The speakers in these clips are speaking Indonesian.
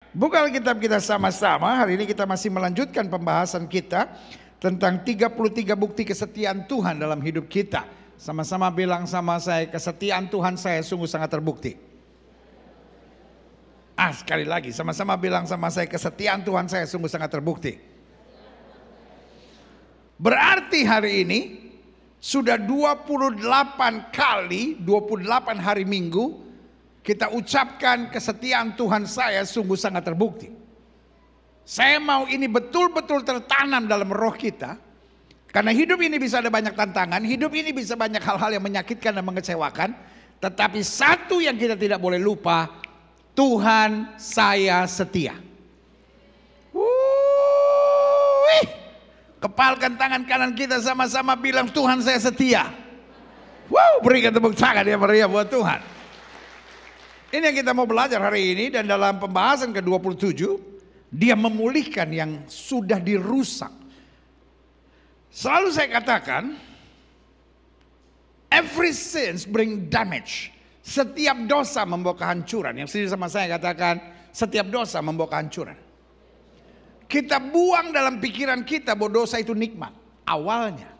Buka Alkitab kita sama-sama. Hari ini kita masih melanjutkan pembahasan kita tentang 33 bukti kesetiaan Tuhan dalam hidup kita. Sama-sama bilang sama saya, kesetiaan Tuhan saya sungguh sangat terbukti. Sekali lagi, sama-sama bilang sama saya, kesetiaan Tuhan saya sungguh sangat terbukti. Berarti hari ini sudah 28 kali, 28 hari Minggu kita ucapkan kesetiaan Tuhan saya sungguh sangat terbukti. Saya mau ini betul-betul tertanam dalam roh kita. Karena hidup ini bisa ada banyak tantangan. Hidup ini bisa banyak hal-hal yang menyakitkan dan mengecewakan. Tetapi satu yang kita tidak boleh lupa. Tuhan saya setia. Kepalkan tangan kanan kita sama-sama bilang Tuhan saya setia. Berikan tepuk tangan yang meriah buat Tuhan. Ini yang kita mau belajar hari ini, dan dalam pembahasan ke-27 dia memulihkan yang sudah dirusak. Selalu saya katakan every sins bring damage. Setiap dosa membawa kehancuran. Yang setuju sama saya katakan setiap dosa membawa kehancuran. Kita buang dalam pikiran kita bahwa dosa itu nikmat awalnya.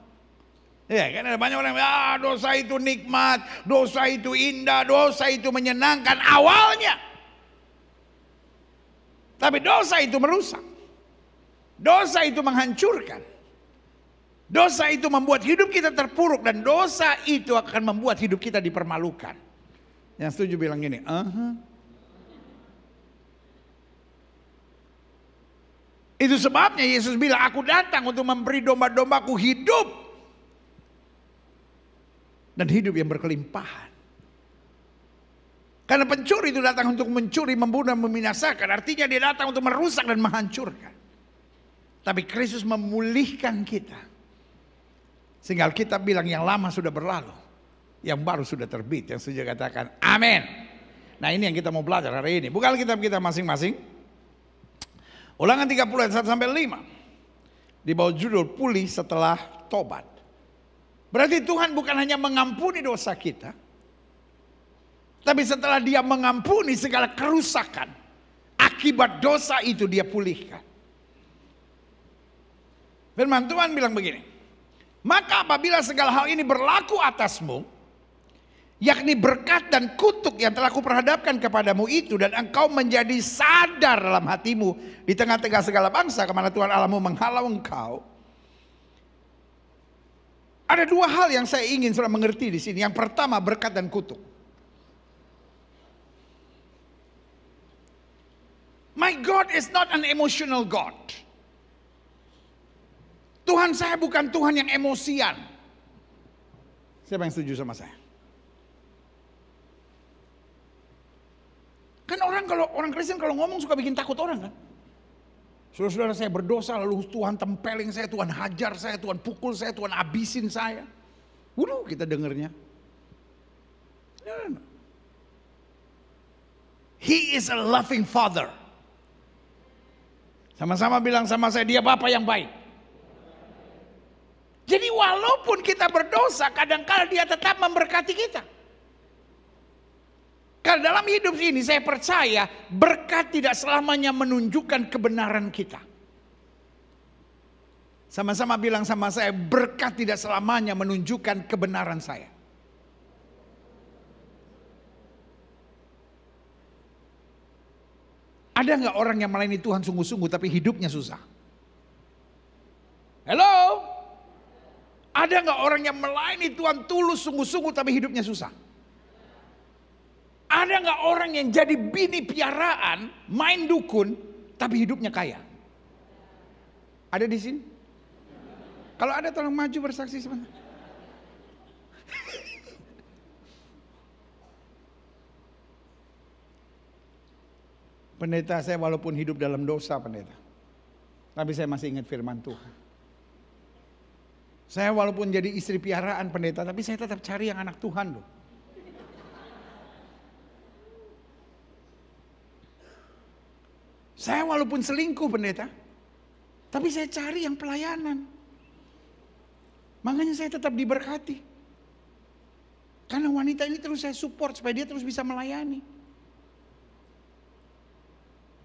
Ya kan ada banyak orang yang dosa itu nikmat, dosa itu indah, dosa itu menyenangkan awalnya. Tapi dosa itu merusak. Dosa itu menghancurkan. Dosa itu membuat hidup kita terpuruk, dan dosa itu akan membuat hidup kita dipermalukan. Yang setuju bilang gini, Itu sebabnya Yesus bilang, aku datang untuk memberi domba-dombaku hidup. Dan hidup yang berkelimpahan. Karena pencuri itu datang untuk mencuri, membunuh, membinasakan. Artinya dia datang untuk merusak dan menghancurkan. Tapi Kristus memulihkan kita. Sehingga Alkitab bilang yang lama sudah berlalu, yang baru sudah terbit. Yang setuju katakan amin. Nah, ini yang kita mau belajar hari ini. Buka Alkitab kita masing-masing. Ulangan 30 ayat 1 sampai 5. Di bawah judul pulih setelah tobat. Berarti Tuhan bukan hanya mengampuni dosa kita, tapi setelah dia mengampuni segala kerusakan akibat dosa itu dia pulihkan. Firman Tuhan bilang begini, maka apabila segala hal ini berlaku atasmu, yakni berkat dan kutuk yang telah kuperhadapkan kepadamu itu, dan engkau menjadi sadar dalam hatimu di tengah-tengah segala bangsa kemana Tuhan Allahmu menghalau engkau. Ada dua hal yang saya ingin saudara mengerti di sini. Yang pertama, berkat dan kutuk. My God is not an emotional God. Tuhan saya bukan Tuhan yang emosian. Siapa yang setuju sama saya? Kan orang Kristen kalau ngomong suka bikin takut orang kan? Saudara-saudara, saya berdosa lalu Tuhan tempelin saya, Tuhan hajar saya, Tuhan pukul saya, Tuhan abisin saya. Waduh, kita dengarnya. No. He is a loving father. Sama-sama bilang sama saya, dia Bapa yang baik. Jadi walaupun kita berdosa, kadang-kadang dia tetap memberkati kita. Karena dalam hidup ini saya percaya berkat tidak selamanya menunjukkan kebenaran kita. Sama-sama bilang sama saya, berkat tidak selamanya menunjukkan kebenaran saya. Ada nggak orang yang melayani Tuhan sungguh-sungguh tapi hidupnya susah? Hello? Ada nggak orang yang melayani Tuhan tulus sungguh-sungguh tapi hidupnya susah? Ada nggak orang yang jadi bini piaraan, main dukun, tapi hidupnya kaya? Ada di sini? Kalau ada tolong maju bersaksi sebentar. Pendeta, saya walaupun hidup dalam dosa pendeta, tapi saya masih ingat firman Tuhan. Saya walaupun jadi istri piaraan pendeta, tapi saya tetap cari yang anak Tuhan loh. Saya walaupun selingkuh pendeta, tapi saya cari yang pelayanan. Makanya saya tetap diberkati. Karena wanita ini terus saya support supaya dia terus bisa melayani.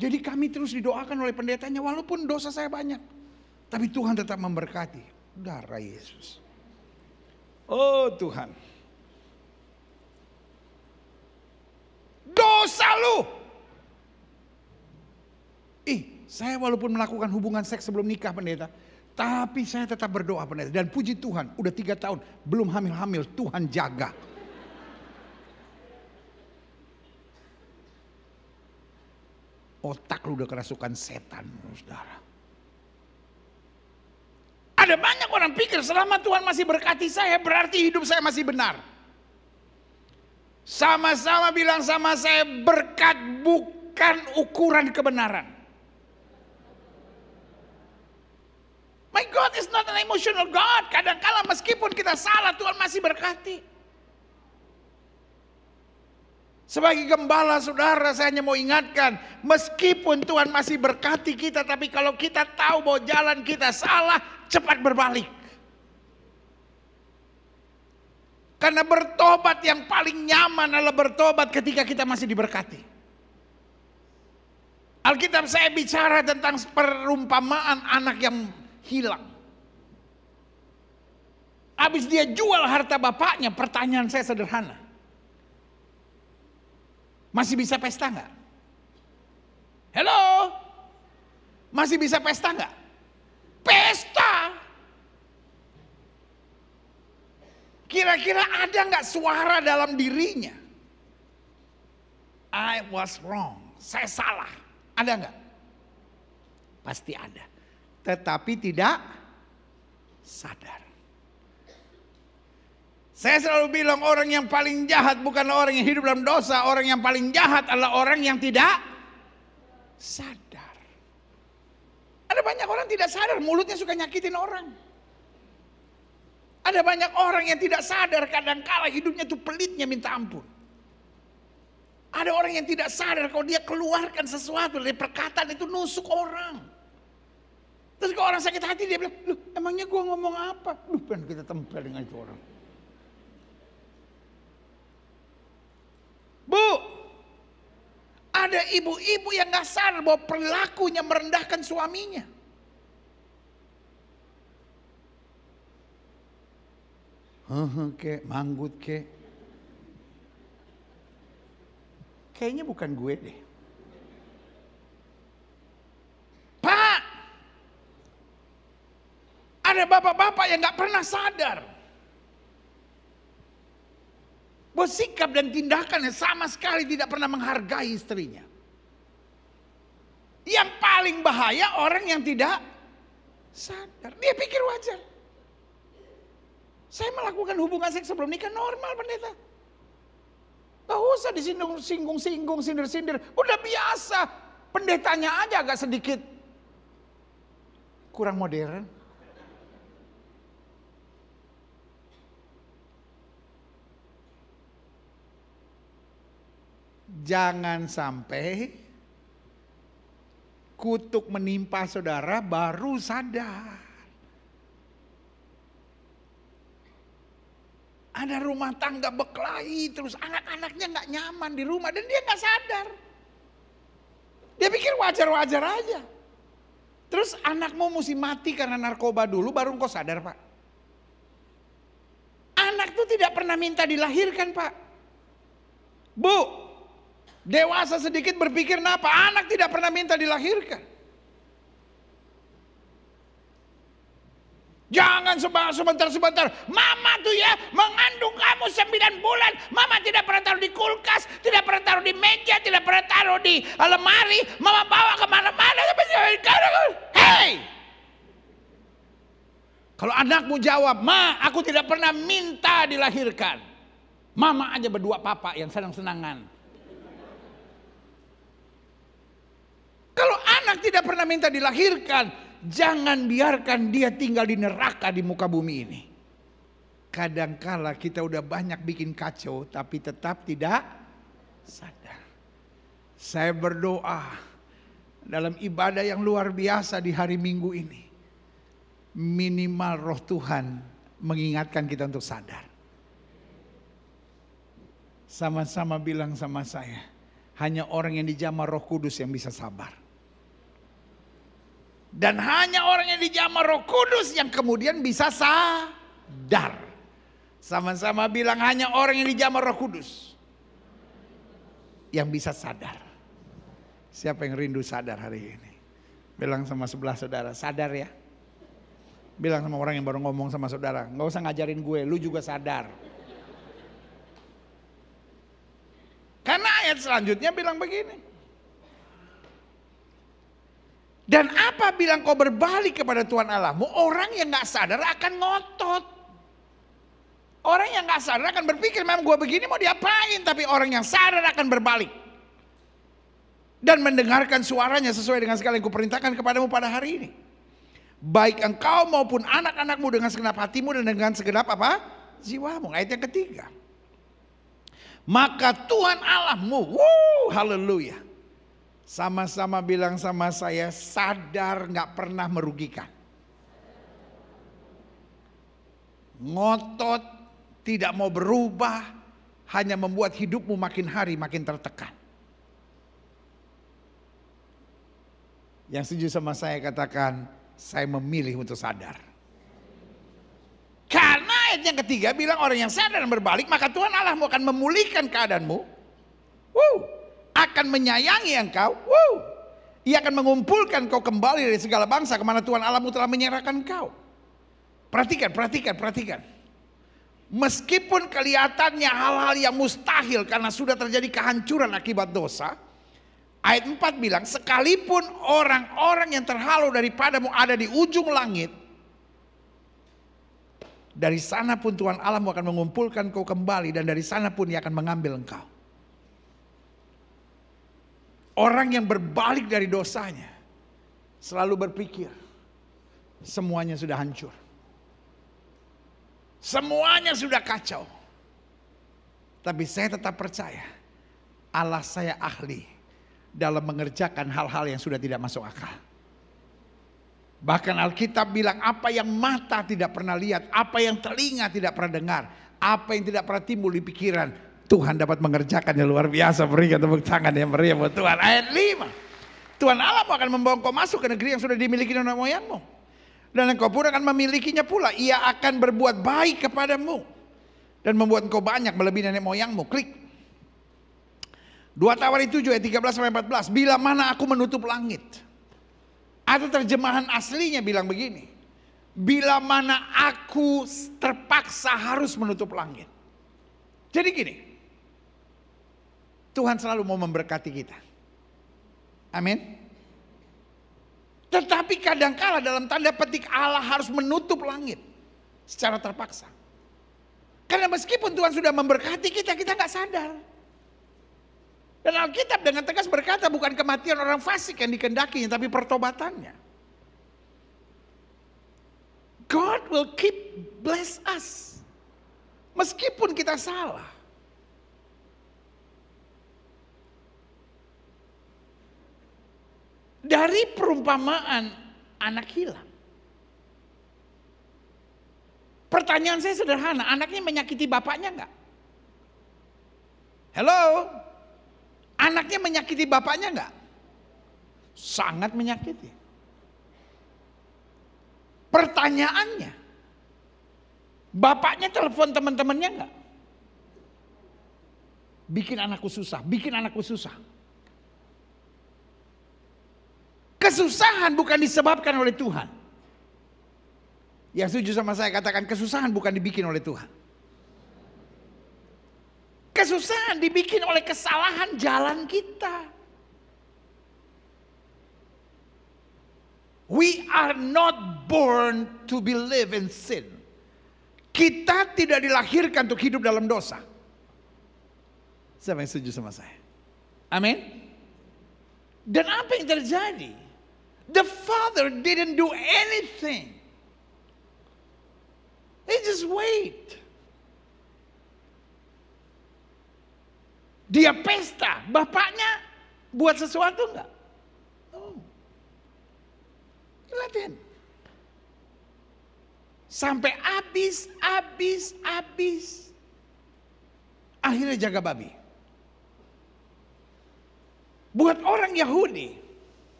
Jadi kami terus didoakan oleh pendetanya walaupun dosa saya banyak. Tapi Tuhan tetap memberkati. Darah Yesus. Oh Tuhan. Dosa lu. Saya walaupun melakukan hubungan seks sebelum nikah pendeta. Tapi saya tetap berdoa pendeta. Dan puji Tuhan udah 3 tahun belum hamil-hamil. Tuhan jaga. Otak lu udah kerasukan setan, saudara. Ada banyak orang pikir selama Tuhan masih berkati saya berarti hidup saya masih benar. Sama-sama bilang sama saya, berkat bukan ukuran kebenaran. My God is not an emotional God. Kadang-kala meskipun kita salah, Tuhan masih berkati. Sebagai gembala saudara, saya hanya mau ingatkan, meskipun Tuhan masih berkati kita, tapi kalau kita tahu bahwa jalan kita salah, cepat berbalik. Karena bertobat yang paling nyaman adalah bertobat ketika kita masih diberkati. Alkitab saya bicara tentang perumpamaan anak yang hilang. Habis dia jual harta bapaknya, pertanyaan saya sederhana. Masih bisa pesta nggak? Hello? Masih bisa pesta nggak? Pesta. Kira-kira ada nggak suara dalam dirinya? I was wrong. Saya salah. Ada nggak? Pasti ada. Tetapi tidak sadar. Saya selalu bilang orang yang paling jahat bukanlah orang yang hidup dalam dosa. Orang yang paling jahat adalah orang yang tidak sadar. Ada banyak orang tidak sadar, mulutnya suka nyakitin orang. Ada banyak orang yang tidak sadar, kadang-kala hidupnya tuh pelitnya minta ampun. Ada orang yang tidak sadar kalau dia keluarkan sesuatu dari perkataan itu nusuk orang. Terus kalau orang sakit hati dia bilang, loh emangnya gua ngomong apa? Duh pengen kita tempel dengan itu orang. Bu, ada ibu-ibu yang gak sadar bahwa perilakunya merendahkan suaminya. Kek, manggut kek. Kayaknya bukan gue deh. Pak, ada bapak-bapak yang gak pernah sadar bahwa sikap dan tindakannya sama sekali tidak pernah menghargai istrinya. Yang paling bahaya orang yang tidak sadar. Dia pikir wajar. Saya melakukan hubungan seks sebelum nikah normal pendeta. Gak usah disinggung-singgung, sindir-sindir. Udah biasa. Pendetanya aja agak sedikit kurang modern. Jangan sampai kutuk menimpa saudara baru sadar. Ada rumah tangga berkelahi terus anak-anaknya gak nyaman di rumah dan dia gak sadar. Dia pikir wajar-wajar aja. Terus anakmu mesti mati karena narkoba dulu baru engkau sadar Pak. Anak tuh tidak pernah minta dilahirkan Pak. Bu, dewasa sedikit berpikir kenapa anak tidak pernah minta dilahirkan. Jangan sebentar-sebentar. Mama tuh ya mengandung kamu 9 bulan. Mama tidak pernah taruh di kulkas. Tidak pernah taruh di meja. Tidak pernah taruh di lemari. Mama bawa kemana-mana. Hei. Kalau anakmu jawab, Ma aku tidak pernah minta dilahirkan. Mama aja berdua papa yang senang-senangan. Kalau anak tidak pernah minta dilahirkan, jangan biarkan dia tinggal di neraka di muka bumi ini. Kadangkala kita udah banyak bikin kacau tapi tetap tidak sadar. Saya berdoa dalam ibadah yang luar biasa di hari Minggu ini. Minimal roh Tuhan mengingatkan kita untuk sadar. Sama-sama bilang sama saya, Hanya orang yang dijamah Roh Kudus yang bisa sabar. Dan hanya orang yang dijamah Roh Kudus yang kemudian bisa sadar. Sama-sama bilang, hanya orang yang dijamah Roh Kudus yang bisa sadar. Siapa yang rindu sadar hari ini? Bilang sama sebelah saudara, sadar ya. Bilang sama orang yang baru ngomong sama saudara, nggak usah ngajarin gue, lu juga sadar. Karena ayat selanjutnya bilang begini. Dan apa bilang kau berbalik kepada Tuhan Allahmu, orang yang gak sadar akan ngotot. Orang yang gak sadar akan berpikir, memang gue begini mau diapain. Tapi orang yang sadar akan berbalik. Dan mendengarkan suaranya sesuai dengan segala yang kuperintahkan kepadamu pada hari ini. Baik engkau maupun anak-anakmu dengan segenap hatimu dan dengan segenap apa? Jiwamu. Ayat yang ketiga. Maka Tuhan Allahmu, haleluya. Sama-sama bilang sama saya, sadar gak pernah merugikan. Ngotot, tidak mau berubah, hanya membuat hidupmu makin hari makin tertekan. Yang setuju sama saya katakan, saya memilih untuk sadar. Karena ayat yang ketiga bilang orang yang sadar dan berbalik, maka Tuhan Allahmu akan memulihkan keadaanmu. Akan menyayangi engkau. Ia akan mengumpulkan kau kembali dari segala bangsa kemana Tuhan Allahmu telah menyerahkan kau. Perhatikan. Meskipun kelihatannya hal-hal yang mustahil karena sudah terjadi kehancuran akibat dosa. Ayat 4 bilang, sekalipun orang-orang yang terhalau daripadamu ada di ujung langit, dari sana pun Tuhan Allahmu akan mengumpulkan kau kembali, dan dari sana pun Ia akan mengambil engkau. Orang yang berbalik dari dosanya selalu berpikir semuanya sudah hancur. Semuanya sudah kacau. Tapi saya tetap percaya Allah saya ahli dalam mengerjakan hal-hal yang sudah tidak masuk akal. Bahkan Alkitab bilang apa yang mata tidak pernah lihat, apa yang telinga tidak pernah dengar, apa yang tidak pernah timbul di pikiran, Tuhan dapat mengerjakannya luar biasa. Berikan tepuk tangan yang meriah buat Tuhan. Ayat 5. Tuhan Allah akan membawa engkau masuk ke negeri yang sudah dimiliki nenek moyangmu. Dan engkau pun akan memilikinya pula. Ia akan berbuat baik kepadamu. Dan membuat engkau banyak melebihi nenek moyangmu. Klik. 2 Tawari 7 ayat 13-14. Bila mana aku menutup langit. Atau terjemahan aslinya bilang begini. Bila mana aku terpaksa harus menutup langit. Jadi gini. Tuhan selalu mau memberkati kita. Amin. Tetapi kadangkala dalam tanda petik Allah harus menutup langit. Secara terpaksa. Karena meskipun Tuhan sudah memberkati kita, kita gak sadar. Dan Alkitab dengan tegas berkata bukan kematian orang fasik yang dikendakinya, tapi pertobatannya. God will keep bless us. Meskipun kita salah. Dari perumpamaan anak hilang. Pertanyaan saya sederhana, anaknya menyakiti bapaknya enggak? Hello? Anaknya menyakiti bapaknya enggak? Sangat menyakiti. Pertanyaannya, bapaknya telepon teman-temannya enggak? Bikin anakku susah, bikin anakku susah. Kesusahan bukan disebabkan oleh Tuhan. Yang setuju sama saya katakan kesusahan bukan dibikin oleh Tuhan. Kesusahan dibikin oleh kesalahan jalan kita. We are not born to live in sin. Kita tidak dilahirkan untuk hidup dalam dosa. Siapa yang setuju sama saya? Amin. Dan apa yang terjadi? The Father didn't do anything. He just wait. Dia pesta, bapaknya buat sesuatu enggak? No. Lihatin. Sampai habis. Akhirnya jaga babi. Buat orang Yahudi,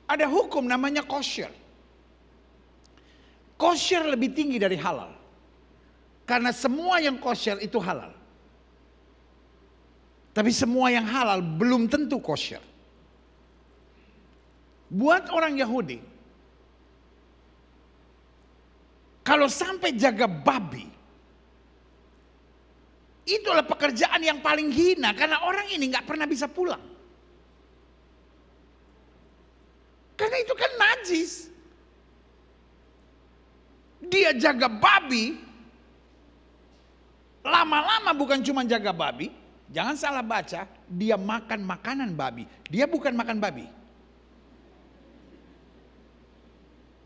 ada hukum namanya kosher. Kosher lebih tinggi dari halal. Karena semua yang kosher itu halal. Tapi semua yang halal belum tentu kosher. Buat orang Yahudi, kalau sampai jaga babi, itulah pekerjaan yang paling hina. Karena orang ini gak pernah bisa pulang. Karena itu kan najis. Dia jaga babi. Lama-lama bukan cuma jaga babi. Jangan salah baca. Dia makan makanan babi. Dia bukan makan babi.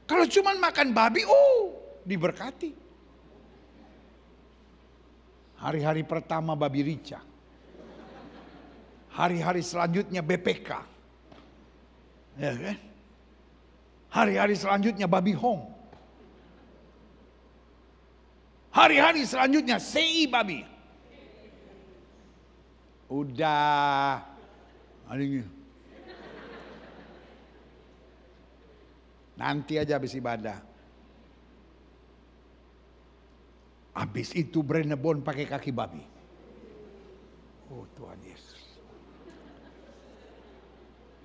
Kalau cuma makan babi, diberkati. Hari-hari pertama babi rica. Hari-hari selanjutnya BPK. Ya kan? Hari-hari selanjutnya babi hong. Hari-hari selanjutnya CI babi. Udah. Nanti aja habis ibadah. Habis itu Brenebon pakai kaki babi. Oh Tuhan Yesus.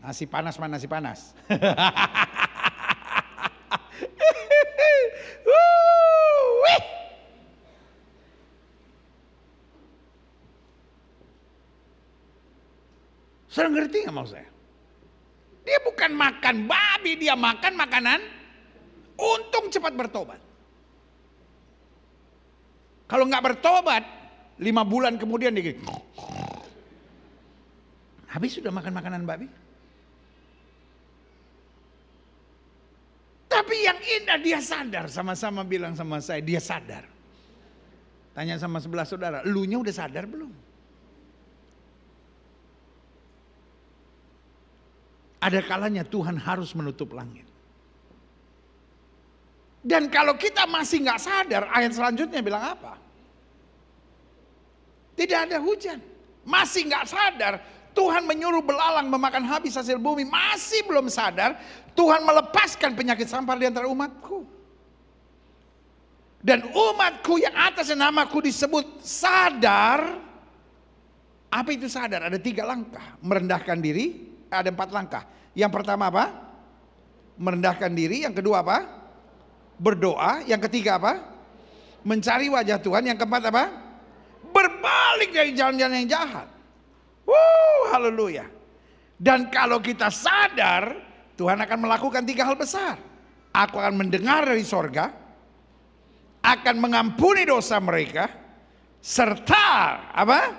Nasi panas mana nasi panas? Saudara ngerti gak maksud saya? Dia bukan makan babi, dia makan makanan untung cepat bertobat. Kalau nggak bertobat, 5 bulan kemudian dia habis sudah makan makanan babi. Tapi yang indah dia sadar, sama-sama bilang sama saya, dia sadar. Tanya sama sebelah saudara, elunya udah sadar belum? Ada kalanya Tuhan harus menutup langit. Dan kalau kita masih nggak sadar, ayat selanjutnya bilang apa? Tidak ada hujan. Masih nggak sadar, Tuhan menyuruh belalang memakan habis hasil bumi. Masih belum sadar, Tuhan melepaskan penyakit sampar di antara umatku. Dan umatku yang atas namaku disebut sadar. Apa itu sadar? Ada 3 langkah. Merendahkan diri, ada 4 langkah. Yang pertama apa? Merendahkan diri. Yang kedua apa? Berdoa. Yang ketiga apa? Mencari wajah Tuhan. Yang keempat apa? Berbalik dari jalan-jalan yang jahat. Haleluya. Dan kalau kita sadar, Tuhan akan melakukan 3 hal besar. Aku akan mendengar dari sorga, akan mengampuni dosa mereka, serta apa?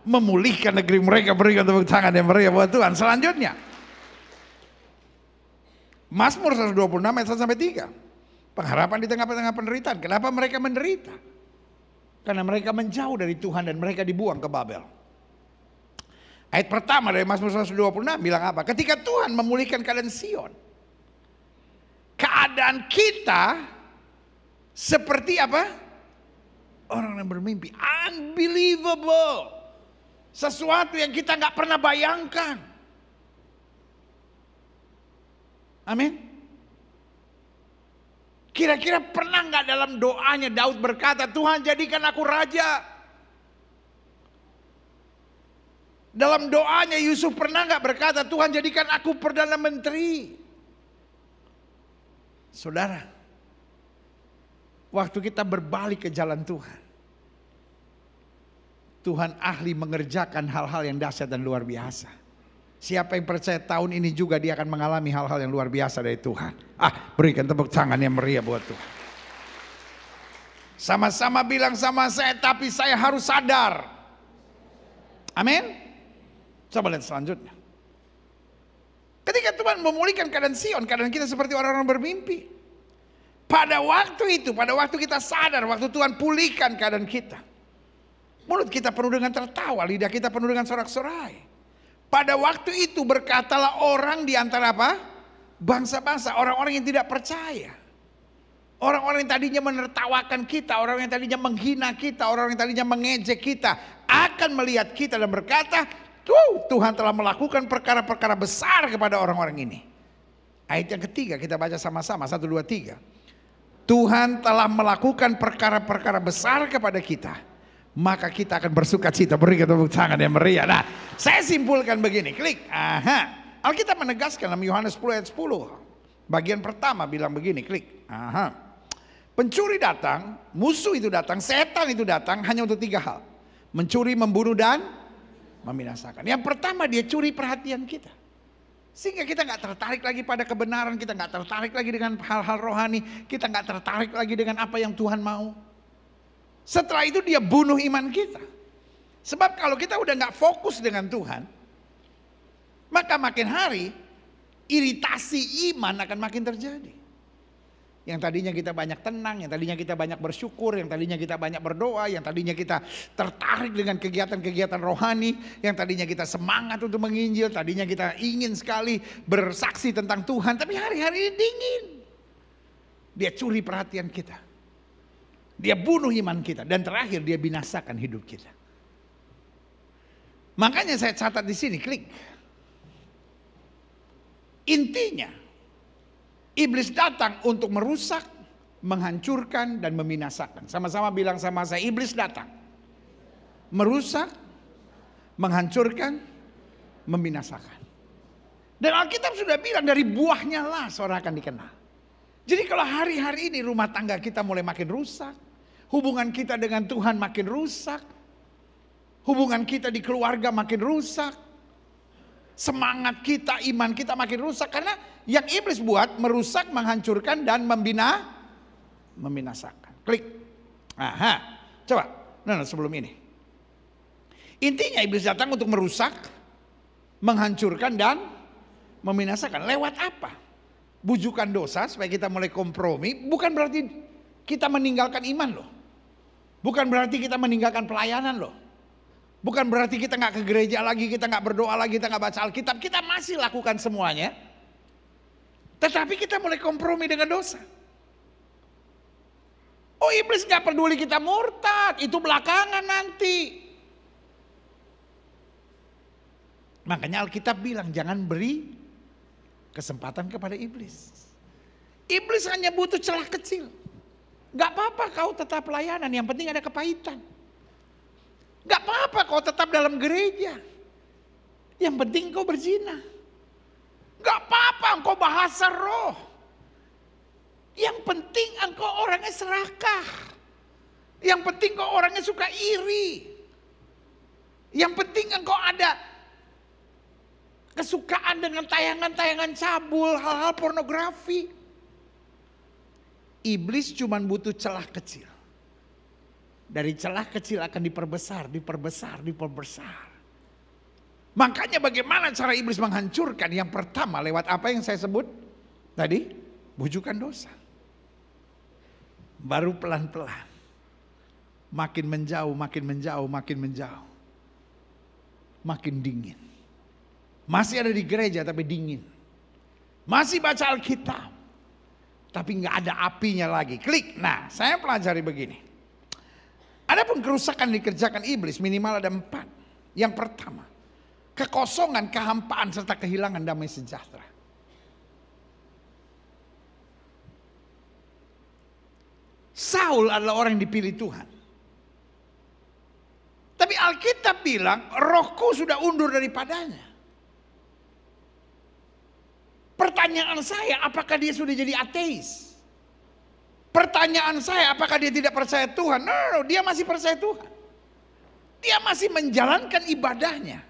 Memulihkan negeri mereka. Berikan tepuk tangan yang meriah buat Tuhan. Selanjutnya, Mazmur 126 ayat 1 sampai 3. Pengharapan di tengah-tengah penderitaan. Kenapa mereka menderita? Karena mereka menjauh dari Tuhan dan mereka dibuang ke Babel. Ayat pertama dari Mazmur 126 bilang apa? Ketika Tuhan memulihkan keadaan Sion, keadaan kita seperti apa? Orang yang bermimpi. Unbelievable. Sesuatu yang kita nggak pernah bayangkan. Amin. Kira-kira pernah nggak dalam doanya Daud berkata, Tuhan jadikan aku raja? Dalam doanya Yusuf pernah nggak berkata, Tuhan jadikan aku perdana menteri? Saudara, waktu kita berbalik ke jalan Tuhan, Tuhan ahli mengerjakan hal-hal yang dahsyat dan luar biasa. Siapa yang percaya tahun ini juga dia akan mengalami hal-hal yang luar biasa dari Tuhan. Berikan tepuk tangan yang meriah buat Tuhan. Sama-sama bilang sama saya, tapi saya harus sadar. Amin. Coba lihat selanjutnya. Ketika Tuhan memulihkan keadaan Sion, keadaan kita seperti orang-orang bermimpi. Pada waktu itu, pada waktu kita sadar, waktu Tuhan pulihkan keadaan kita, mulut kita penuh dengan tertawa, lidah kita penuh dengan sorak-sorai. Pada waktu itu berkatalah orang di antara apa? Bangsa-bangsa, orang-orang yang tidak percaya. Orang-orang yang tadinya menertawakan kita, orang yang tadinya menghina kita, orang yang tadinya mengejek kita, akan melihat kita dan berkata, Tuhan telah melakukan perkara-perkara besar kepada orang-orang ini. Ayat yang ketiga kita baca sama-sama, 1, 2, 3. Tuhan telah melakukan perkara-perkara besar kepada kita, maka kita akan bersuka cita. Berikan tepuk tangan yang meriah. Nah, saya simpulkan begini, klik. Alkitab menegaskan dalam Yohanes 10 ayat 10. Bagian pertama bilang begini, klik. Pencuri datang, musuh itu datang, setan itu datang hanya untuk 3 hal. Mencuri, membunuh, dan membinasakan. Yang pertama, dia curi perhatian kita. Sehingga kita nggak tertarik lagi pada kebenaran, kita nggak tertarik lagi dengan hal-hal rohani, kita nggak tertarik lagi dengan apa yang Tuhan mau. Setelah itu dia bunuh iman kita. Sebab kalau kita udah nggak fokus dengan Tuhan, maka makin hari iritasi iman akan makin terjadi. Yang tadinya kita banyak tenang, yang tadinya kita banyak bersyukur, yang tadinya kita banyak berdoa, yang tadinya kita tertarik dengan kegiatan-kegiatan rohani, yang tadinya kita semangat untuk menginjil, tadinya kita ingin sekali bersaksi tentang Tuhan, tapi hari-hari ini dingin. Dia curi perhatian kita. Dia bunuh iman kita, dan terakhir dia binasakan hidup kita. Makanya saya catat di sini, klik. Intinya, iblis datang untuk merusak, menghancurkan, dan membinasakan. Sama-sama bilang sama saya, iblis datang. Merusak, menghancurkan, membinasakan. Dan Alkitab sudah bilang dari buahnya lah seorang akan dikenal. Jadi kalau hari-hari ini rumah tangga kita mulai makin rusak, hubungan kita dengan Tuhan makin rusak, hubungan kita di keluarga makin rusak, semangat kita, iman kita makin rusak. Karena yang iblis buat merusak, menghancurkan, dan membinasakan. Klik. Coba. Sebelum ini. Intinya iblis datang untuk merusak, menghancurkan, dan membinasakan. Lewat apa? Bujukan dosa supaya kita mulai kompromi. Bukan berarti kita meninggalkan iman loh. Bukan berarti kita meninggalkan pelayanan loh. Bukan berarti kita nggak ke gereja lagi, kita nggak berdoa lagi, kita nggak baca Alkitab. Kita masih lakukan semuanya. Tetapi kita mulai kompromi dengan dosa. Oh, iblis nggak peduli kita murtad, itu belakangan nanti. Makanya Alkitab bilang jangan beri kesempatan kepada iblis. Iblis hanya butuh celah kecil. Gak apa-apa kau tetap pelayanan, yang penting ada kepahitan. Gak apa-apa kau tetap dalam gereja, yang penting kau berzina. Gak apa-apa engkau bahasa roh, yang penting engkau orangnya serakah. Yang penting engkau orangnya suka iri. Yang penting engkau ada kesukaan dengan tayangan-tayangan cabul, hal-hal pornografi. Iblis cuma butuh celah kecil. Dari celah kecil akan diperbesar, diperbesar, diperbesar. Makanya bagaimana cara iblis menghancurkan? Yang pertama lewat apa yang saya sebut tadi? Bujukan dosa. Baru pelan-pelan. Makin menjauh, makin menjauh, makin menjauh. Makin dingin. Masih ada di gereja tapi dingin. Masih baca Alkitab, tapi nggak ada apinya lagi. Klik. Nah, saya pelajari begini. Adapun kerusakan yang dikerjakan iblis minimal ada 4. Yang pertama, kekosongan, kehampaan, serta kehilangan damai sejahtera. Saul adalah orang yang dipilih Tuhan. Tapi Alkitab bilang rohku sudah undur daripadanya. Pertanyaan saya, apakah dia sudah jadi ateis? Pertanyaan saya, apakah dia tidak percaya Tuhan? No, dia masih percaya Tuhan. Dia masih menjalankan ibadahnya.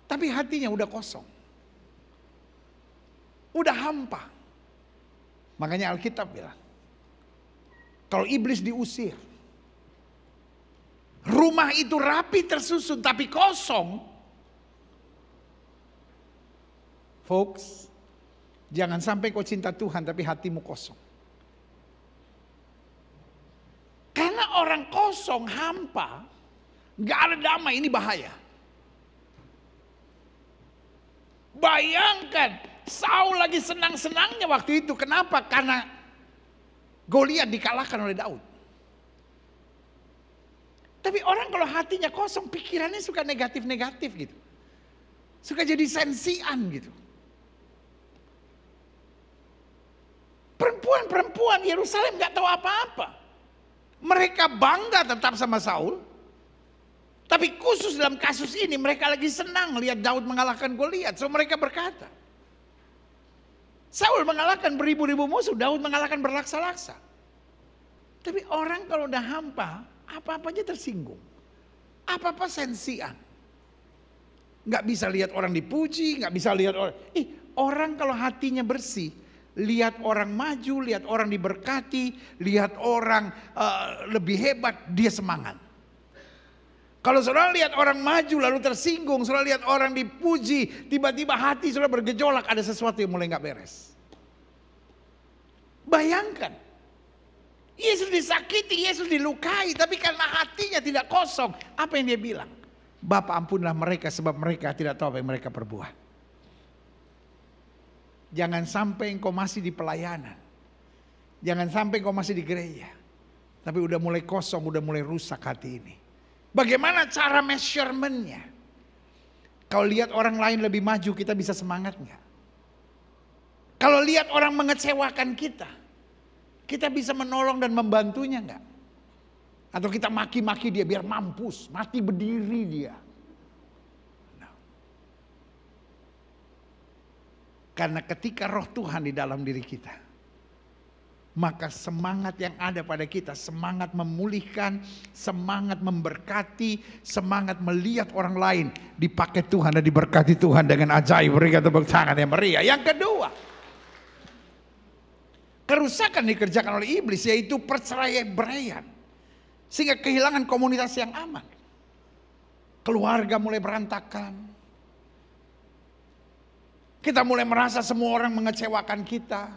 Tapi hatinya udah kosong. Udah hampa. Makanya Alkitab bilang, kalau iblis diusir, rumah itu rapi tersusun tapi kosong. Folks, jangan sampai kau cinta Tuhan tapi hatimu kosong. Karena orang kosong, hampa, gak ada damai, ini bahaya. Bayangkan, Saul lagi senang-senangnya waktu itu. Kenapa? Karena Goliat dikalahkan oleh Daud. Tapi orang kalau hatinya kosong, pikirannya suka negatif-negatif gitu. Suka jadi sensian gitu. Perempuan Yerusalem gak tahu apa-apa. Mereka bangga tetap sama Saul. Tapi khusus dalam kasus ini mereka lagi senang lihat Daud mengalahkan Goliat. So mereka berkata, Saul mengalahkan beribu-ribu musuh, Daud mengalahkan berlaksa-laksa. Tapi orang kalau udah hampa, apa-apanya tersinggung. Apa-apa sensian. Gak bisa lihat orang dipuji, gak bisa lihat orang. Orang kalau hatinya bersih, lihat orang maju, lihat orang diberkati, lihat orang lebih hebat, dia semangat. Kalau saudara lihat orang maju lalu tersinggung, saudara lihat orang dipuji, tiba-tiba hati saudara bergejolak, ada sesuatu yang mulai gak beres. Bayangkan, Yesus disakiti, Yesus dilukai, tapi karena hatinya tidak kosong, apa yang dia bilang? Bapa ampunlah mereka sebab mereka tidak tahu apa yang mereka perbuat. Jangan sampai engkau masih di pelayanan. Jangan sampai engkau masih di gereja. Tapi udah mulai kosong, udah mulai rusak hati ini. Bagaimana cara measurementnya? Kalau lihat orang lain lebih maju, kita bisa semangat nggak? Kalau lihat orang mengecewakan kita bisa menolong dan membantunya nggak? Atau kita maki-maki dia biar mampus, mati berdiri dia. Nah. Karena ketika roh Tuhan di dalam diri kita, maka semangat yang ada pada kita, semangat memulihkan, semangat memberkati, semangat melihat orang lain dipakai Tuhan dan diberkati Tuhan dengan ajaib. Berikan tepuk tangan yang meriah. Yang kedua, kerusakan dikerjakan oleh iblis, yaitu perceraian. Sehingga kehilangan komunitas yang aman. Keluarga mulai berantakan. Kita mulai merasa semua orang mengecewakan kita.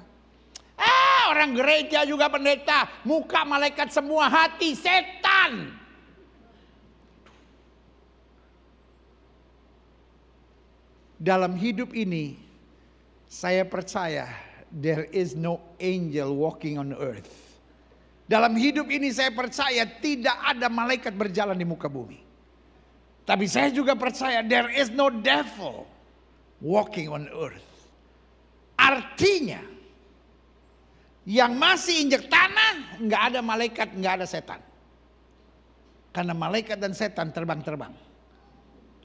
Orang gereja juga pendeta, muka malaikat semua, hati setan. Dalam hidup ini, saya percaya there is no angel walking on earth. Dalam hidup ini saya percaya tidak ada malaikat berjalan di muka bumi. Tapi saya juga percaya there is no devil walking on earth. Artinya yang masih injek tanah nggak ada malaikat, nggak ada setan. Karena malaikat dan setan terbang-terbang.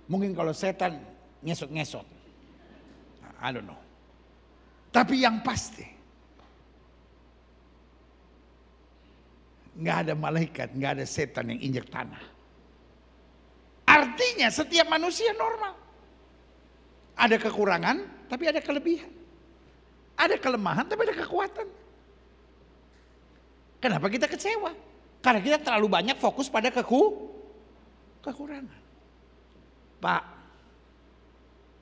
Mungkin kalau setan ngesot-ngesot. I don't know. Tapi yang pasti nggak ada malaikat, nggak ada setan yang injek tanah. Artinya setiap manusia normal. Ada kekurangan, tapi ada kelebihan. Ada kelemahan, tapi ada kekuatan. Kenapa kita kecewa? Karena kita terlalu banyak fokus pada kekurangan. Pak,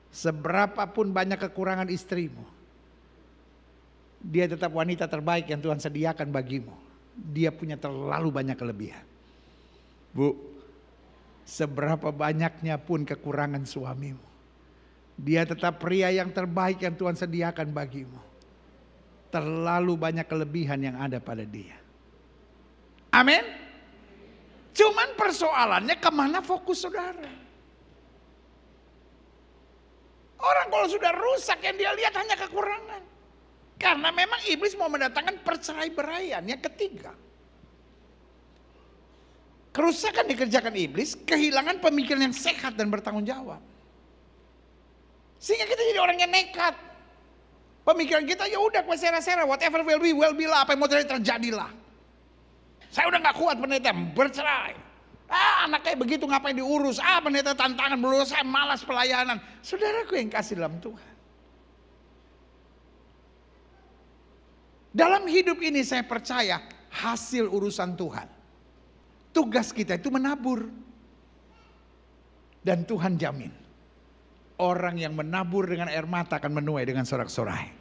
seberapapun banyak kekurangan istrimu, dia tetap wanita terbaik yang Tuhan sediakan bagimu. Dia punya terlalu banyak kelebihan. Bu, seberapa banyaknya pun kekurangan suamimu, dia tetap pria yang terbaik yang Tuhan sediakan bagimu. Terlalu banyak kelebihan yang ada pada dia. Amin. Cuman persoalannya kemana fokus saudara? Orang kalau sudah rusak yang dia lihat hanya kekurangan. Karena memang iblis mau mendatangkan perceraian. Yang ketiga, kerusakan dikerjakan iblis, kehilangan pemikiran yang sehat dan bertanggung jawab. Sehingga kita jadi orang yang nekat. Pemikiran kita ya udah sera-sera, whatever will be lah, apa yang mau terjadilah. Saya udah gak kuat pendeta, bercerai. Anak kayak begitu ngapain diurus? Pendeta tantangan belum, saya malas pelayanan. Saudaraku yang kasih dalam Tuhan. Dalam hidup ini saya percaya hasil urusan Tuhan. Tugas kita itu menabur. Dan Tuhan jamin. Orang yang menabur dengan air mata akan menuai dengan sorak-sorai.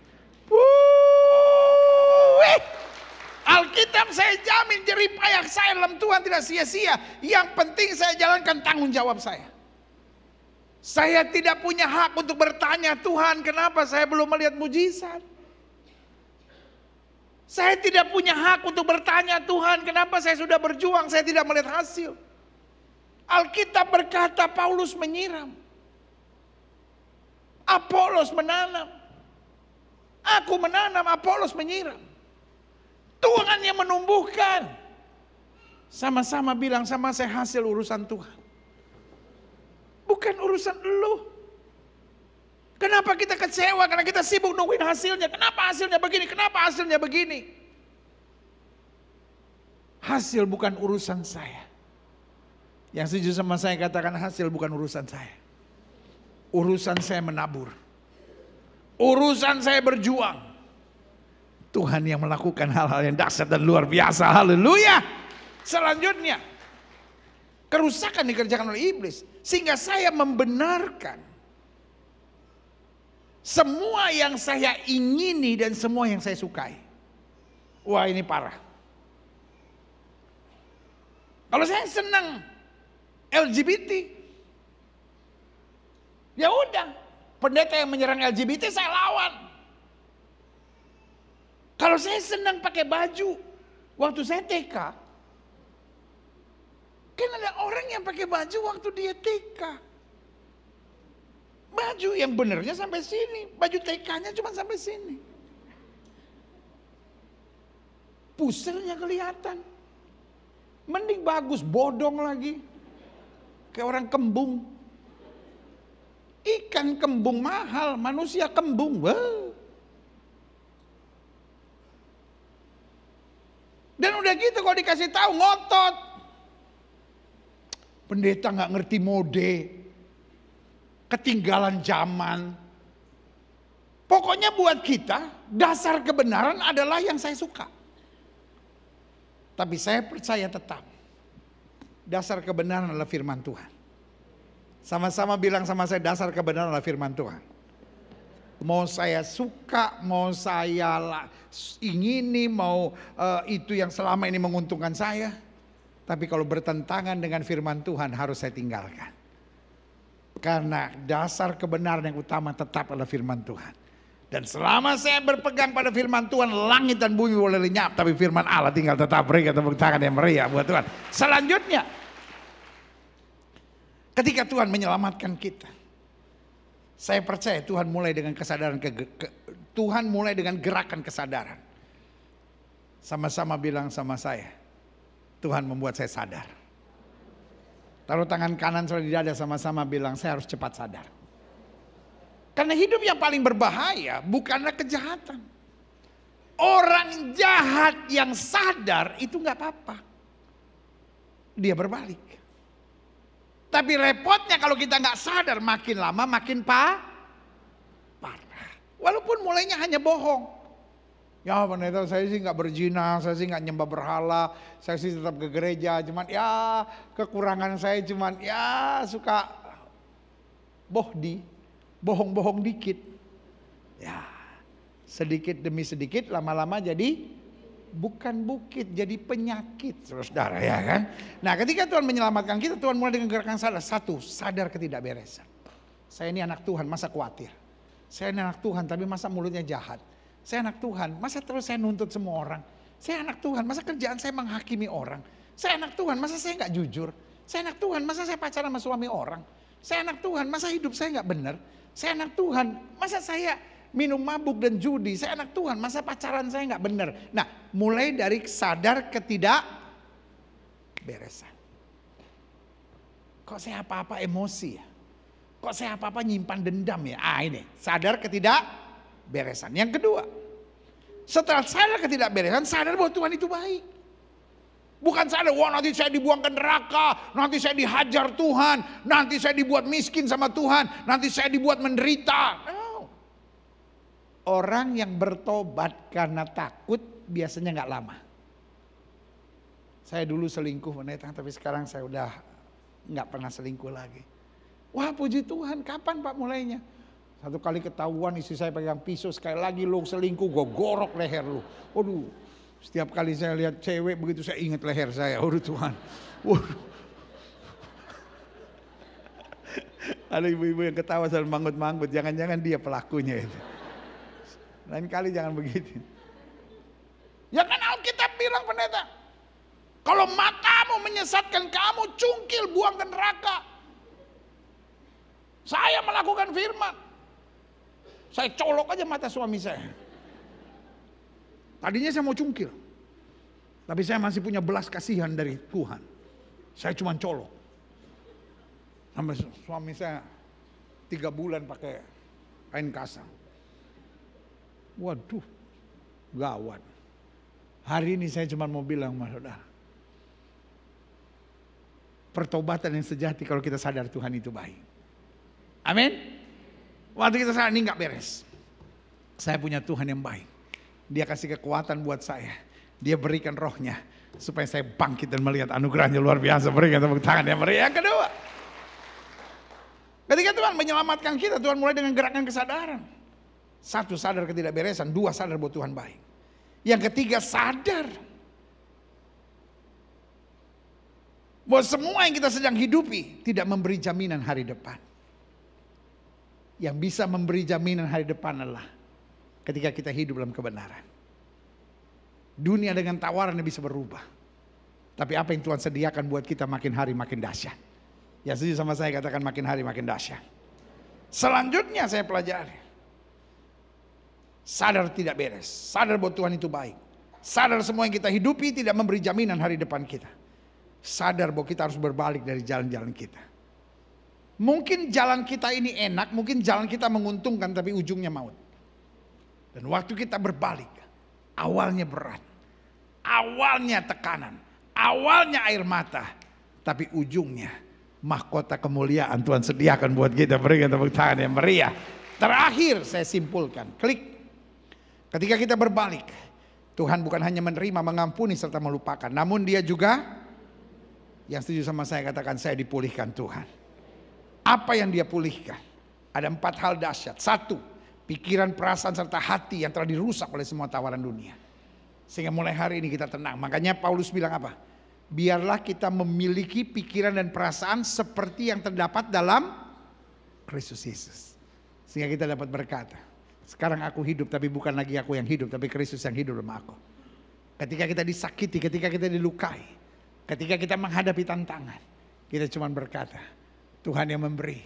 Alkitab saya jamin jerih payah saya dalam Tuhan tidak sia-sia. Yang penting saya jalankan tanggung jawab saya. Saya tidak punya hak untuk bertanya, Tuhan kenapa saya belum melihat mujizat? Saya tidak punya hak untuk bertanya, Tuhan kenapa saya sudah berjuang saya tidak melihat hasil. Alkitab berkata Paulus menyiram, Apolos menanam, aku menanam, Apolos menyiram. Tuhan yang menumbuhkan. Sama-sama bilang sama saya, hasil urusan Tuhan. Bukan urusan lu. Kenapa kita kecewa? Karena kita sibuk nungguin hasilnya. Kenapa hasilnya begini? Kenapa hasilnya begini? Hasil bukan urusan saya. Yang setuju sama saya katakan hasil bukan urusan saya. Urusan saya menabur. Urusan saya berjuang. Tuhan yang melakukan hal-hal yang dahsyat dan luar biasa. Haleluya. Selanjutnya, kerusakan dikerjakan oleh iblis. Sehingga saya membenarkan semua yang saya ingini dan semua yang saya sukai. Wah, ini parah. Kalau saya senang LGBT, ya udah, pendeta yang menyerang LGBT saya lawan. Kalau saya senang pakai baju, waktu saya TK, kan ada orang yang pakai baju waktu dia TK. Baju yang benernya sampai sini, baju TK-nya cuma sampai sini. Puselnya kelihatan. Mending bagus, bodong lagi. Kayak orang kembung. Ikan kembung mahal, manusia kembung. Wah. Dan udah gitu kalau dikasih tahu ngotot. Pendeta nggak ngerti mode. Ketinggalan zaman. Pokoknya buat kita dasar kebenaran adalah yang saya suka. Tapi saya percaya tetap dasar kebenaran adalah firman Tuhan. Sama-sama bilang sama saya, dasar kebenaran adalah firman Tuhan. Mau saya suka, mau saya ingini, mau itu yang selama ini menguntungkan saya. Tapi kalau bertentangan dengan firman Tuhan harus saya tinggalkan. Karena dasar kebenaran yang utama tetap adalah firman Tuhan. Dan selama saya berpegang pada firman Tuhan, langit dan bumi boleh lenyap, tapi firman Allah tinggal tetap. Berikan tepuk tangan yang meriah buat Tuhan. Selanjutnya, ketika Tuhan menyelamatkan kita, saya percaya Tuhan mulai dengan kesadaran, Tuhan mulai dengan gerakan kesadaran. Sama-sama bilang sama saya, Tuhan membuat saya sadar. Taruh tangan kanan saudara di dada, sama-sama bilang saya harus cepat sadar. Karena hidup yang paling berbahaya bukanlah kejahatan. Orang jahat yang sadar itu nggak apa-apa. Dia berbalik. Tapi repotnya kalau kita nggak sadar, makin lama makin parah. Walaupun mulainya hanya bohong. Ya pendeta, saya sih nggak berzina, saya sih nggak nyembah berhala, saya sih tetap ke gereja. Cuman ya kekurangan saya cuman ya suka bohong-bohong dikit. Ya sedikit demi sedikit lama-lama jadi bukan bukit, jadi penyakit, saudara ya kan. Nah ketika Tuhan menyelamatkan kita, Tuhan mulai dengan gerakan sadar. Satu, sadar ketidakberesan. Saya ini anak Tuhan, masa khawatir. Saya ini anak Tuhan, tapi masa mulutnya jahat. Saya anak Tuhan, masa terus saya nuntut semua orang. Saya anak Tuhan, masa kerjaan saya menghakimi orang. Saya anak Tuhan, masa saya nggak jujur. Saya anak Tuhan, masa saya pacaran sama suami orang. Saya anak Tuhan, masa hidup saya nggak benar. Saya anak Tuhan, masa saya minum mabuk dan judi. Saya anak Tuhan, masa pacaran saya nggak benar. Nah, mulai dari sadar ketidakberesan. Kok saya apa-apa emosi ya? Kok saya apa-apa nyimpan dendam ya? Ini sadar ketidakberesan. Yang kedua, setelah sadar ketidakberesan, sadar bahwa Tuhan itu baik. Bukan sadar, wah nanti saya dibuang ke neraka, nanti saya dihajar Tuhan, nanti saya dibuat miskin sama Tuhan, nanti saya dibuat menderita. No. Orang yang bertobat karena takut biasanya nggak lama. Saya dulu selingkuh pendeta, tapi sekarang saya udah nggak pernah selingkuh lagi. Wah puji Tuhan, kapan Pak mulainya? Satu kali ketahuan istri saya pegang pisau, sekali lagi lu selingkuh, gue gorok leher lu. Waduh, setiap kali saya lihat cewek begitu saya ingat leher saya. Waduh Tuhan. Waduh. Ada ibu-ibu yang ketawa sambil manggut-manggut, jangan-jangan dia pelakunya itu. Lain kali jangan begitu. Ya kan Alkitab bilang pendeta, kalau matamu menyesatkan kamu, cungkil, buang ke neraka. Saya melakukan firman. Saya colok aja mata suami saya. Tadinya saya mau cungkil. Tapi saya masih punya belas kasihan dari Tuhan. Saya cuma colok. Sampai suami saya 3 bulan pakai kain kasang. Waduh, gawat. Hari ini saya cuma mau bilang sama saudara. Pertobatan yang sejati kalau kita sadar Tuhan itu baik. Amin. Waktu kita sadar ini gak beres. Saya punya Tuhan yang baik. Dia kasih kekuatan buat saya. Dia berikan rohnya. Supaya saya bangkit dan melihat anugerahnya luar biasa. Berikan tepuk tangan yang meriah. Yang kedua. Ketika Tuhan menyelamatkan kita, Tuhan mulai dengan gerakan kesadaran. 1, sadar ketidakberesan. 2, sadar bahwa Tuhan baik. Yang ketiga, sadar bahwa semua yang kita sedang hidupi tidak memberi jaminan hari depan. Yang bisa memberi jaminan hari depan adalah ketika kita hidup dalam kebenaran. Dunia dengan tawarannya bisa berubah. Tapi apa yang Tuhan sediakan buat kita makin hari makin dahsyat. Yang setuju sama saya katakan makin hari makin dahsyat. Selanjutnya saya pelajari. Sadar tidak beres. Sadar bahwa Tuhan itu baik. Sadar semua yang kita hidupi tidak memberi jaminan hari depan kita. Sadar bahwa kita harus berbalik dari jalan-jalan kita. Mungkin jalan kita ini enak, mungkin jalan kita menguntungkan tapi ujungnya maut. Dan waktu kita berbalik, awalnya berat. Awalnya tekanan. Awalnya air mata. Tapi ujungnya mahkota kemuliaan Tuhan sediakan buat kita. Berikan tepuk tangan yang meriah. Terakhir saya simpulkan, klik. Ketika kita berbalik, Tuhan bukan hanya menerima, mengampuni serta melupakan. Namun Dia juga, yang setuju sama saya katakan, saya dipulihkan Tuhan. Apa yang Dia pulihkan? Ada 4 hal dahsyat. 1, pikiran, perasaan serta hati yang telah dirusak oleh semua tawaran dunia. Sehingga mulai hari ini kita tenang. Makanya Paulus bilang apa? Biarlah kita memiliki pikiran dan perasaan seperti yang terdapat dalam Kristus Yesus. Sehingga kita dapat berkata, sekarang aku hidup tapi bukan lagi aku yang hidup, tapi Kristus yang hidup dalam aku. Ketika kita disakiti, ketika kita dilukai, ketika kita menghadapi tantangan, kita cuma berkata, Tuhan yang memberi,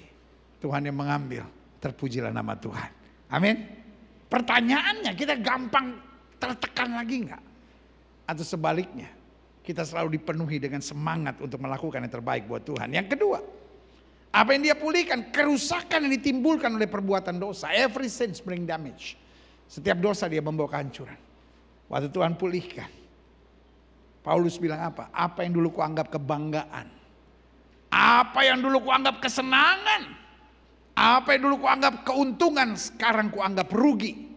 Tuhan yang mengambil, terpujilah nama Tuhan. Amin. Pertanyaannya, kita gampang tertekan lagi enggak? Atau sebaliknya, kita selalu dipenuhi dengan semangat untuk melakukan yang terbaik buat Tuhan. Yang kedua, apa yang Dia pulihkan? Kerusakan yang ditimbulkan oleh perbuatan dosa. Every sin bring damage. Setiap dosa dia membawa kehancuran. Waktu Tuhan pulihkan, Paulus bilang apa? Apa yang dulu kuanggap kebanggaan, apa yang dulu kuanggap kesenangan, apa yang dulu kuanggap keuntungan, sekarang kuanggap rugi.